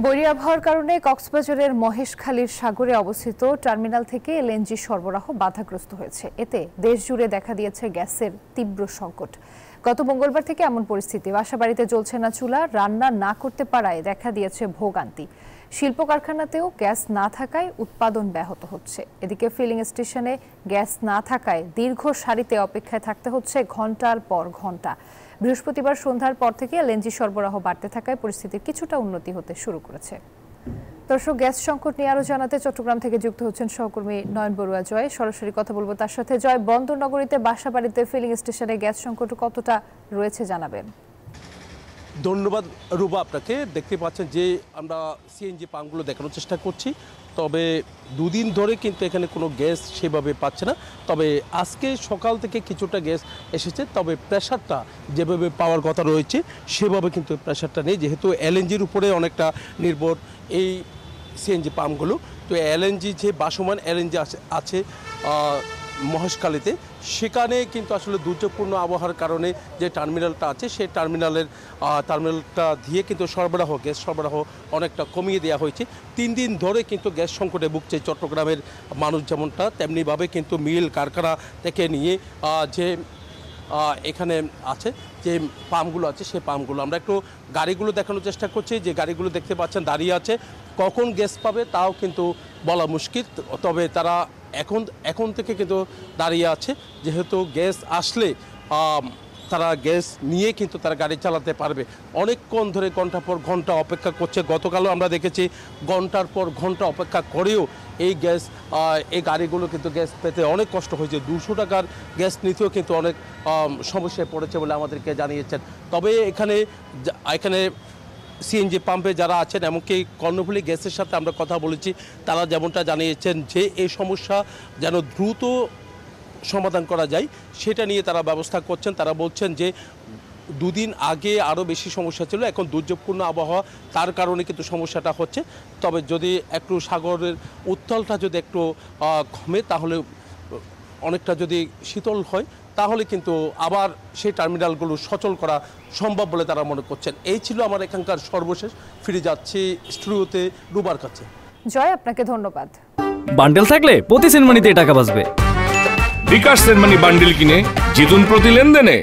বৈরী আবহাওয়ার কারণে কক্সবাজারের মহেশখালীর সাগরে অবস্থিত টার্মিনাল থেকে এলএনজি সরবরাহ বাধাগ্রস্ত হয়েছে। এতে দেশ জুড়ে দেখা দিয়েছে গ্যাসের তীব্র সংকট। গত মঙ্গলবার থেকে এমন পরিস্থিতি, বাসাবাড়িতে জ্বলছে না চুলা, রান্না না করতে পারায় দেখা দিয়েছে ভোগান্তি। শিল্প কারখানাতেও গ্যাস না থাকায় উৎপাদন ব্যাহত হচ্ছে। এদিকে ফিলিং স্টেশনে গ্যাস না থাকায় দীর্ঘ সারিতে অপেক্ষায় থাকতে হচ্ছে ঘন্টার পর ঘন্টা। বৃহস্পতিবার সন্ধ্যার পর থেকে এলএনজি সরবরাহ বাড়তে থাকায় পরিস্থিতির কিছুটা উন্নতি হতে শুরু করেছে। দর্শক, গ্যাস সংকট নিয়ে আরো জানাতে চট্টগ্রাম থেকে যুক্ত হচ্ছেন সহকর্মী নয়ন বড়ুয়া জয়। সরাসরি কথা বলবো তার সাথে। জয়, বন্দরনগরীতে বাসাবাড়িতে ফিলিং স্টেশনে গ্যাস সংকট কতটা রয়েছে জানাবেন। ধন্যবাদ রুবা আপনাকে। দেখতে পাচ্ছেন যে আমরা সিএনজি পাম্পগুলো দেখানোর চেষ্টা করছি, তবে দুদিন ধরে কিন্তু এখানে কোনো গ্যাস সেভাবে পাচ্ছে না। তবে আজকে সকাল থেকে কিছুটা গ্যাস এসেছে, তবে প্রেশারটা যেভাবে পাওয়ার কথা রয়েছে সেভাবে কিন্তু প্রেশারটা নেই, যেহেতু এলএনজির উপরে অনেকটা নির্ভর এই সিএনজি পাম্পগুলো। তো এলএনজি যে বাসমান এলএনজি আছে মহেশখালীতে, সেখানে কিন্তু আসলে দুর্যোগপূর্ণ আবহাওয়ার কারণে যে টার্মিনালটা আছে সেই টার্মিনালটা দিয়ে কিন্তু গ্যাস সরবরাহ অনেকটা কমিয়ে দেওয়া হয়েছে। 3 দিন ধরে কিন্তু গ্যাস সংকটে ভুগছে চট্টগ্রামের মানুষ, যেমনটা তেমনিভাবে কিন্তু মিল কারখানা থেকে নিয়ে যে এখানে আছে যে পাম্পগুলো আছে সেই পাম্পগুলো আমরা একটু গাড়িগুলো দেখানোর চেষ্টা করছি। যে গাড়িগুলো দেখতে পাচ্ছেন দাঁড়িয়ে আছে, কখন গ্যাস পাবে তাও কিন্তু বলা মুশকিল। তবে তারা এখন থেকে কিন্তু দাঁড়িয়ে আছে, যেহেতু গ্যাস আসলে তারা গ্যাস নিয়ে কিন্তু তারা গাড়ি চালাতে পারবে। অনেকক্ষণ ধরে ঘন্টার পর ঘন্টা অপেক্ষা করছে। গতকালও আমরা দেখেছি ঘন্টার পর ঘন্টা অপেক্ষা করেও এই গাড়িগুলো কিন্তু গ্যাস পেতে অনেক কষ্ট হয়েছে। 200 টাকার গ্যাস নিতেও কিন্তু অনেক সমস্যায় পড়েছে বলে আমাদেরকে জানিয়েছেন। তবে এখানে সিএনজি পাম্পে যারা আছেন, এমনকি কর্ণফুলী গ্যাসের সাথে আমরা কথা বলেছি, তারা যেমনটা জানিয়েছেন যে এই সমস্যা যেন দ্রুত সমাধান করা যায় সেটা নিয়ে তারা ব্যবস্থা করছেন। তারা বলছেন যে 2 দিন আগে আরও বেশি সমস্যা ছিল, এখন দুর্যোগপূর্ণ আবহাওয়া তার কারণে কিন্তু সমস্যাটা হচ্ছে। তবে যদি একটু সাগরের উত্তালটা যদি একটু কমে, তাহলে অনেকটা যদি শীতল হয়, তাহলে কিন্তু আবার সেই টার্মিনালগুলো সচল করা সম্ভব বলে তারা মনে করছেন। এই ছিল আমার এখানকার সর্বশেষ। ফিরে যাচ্ছি স্টুডিওতে রুবার কাছে। জয়, আপনাকে ধন্যবাদ। বান্ডেল থাকলে প্রতি সেনমানিতে টাকা বাঁচবে। বিকাশ সেনমানি বান্ডেল কিনে জিতুন প্রতি লেনদেনে।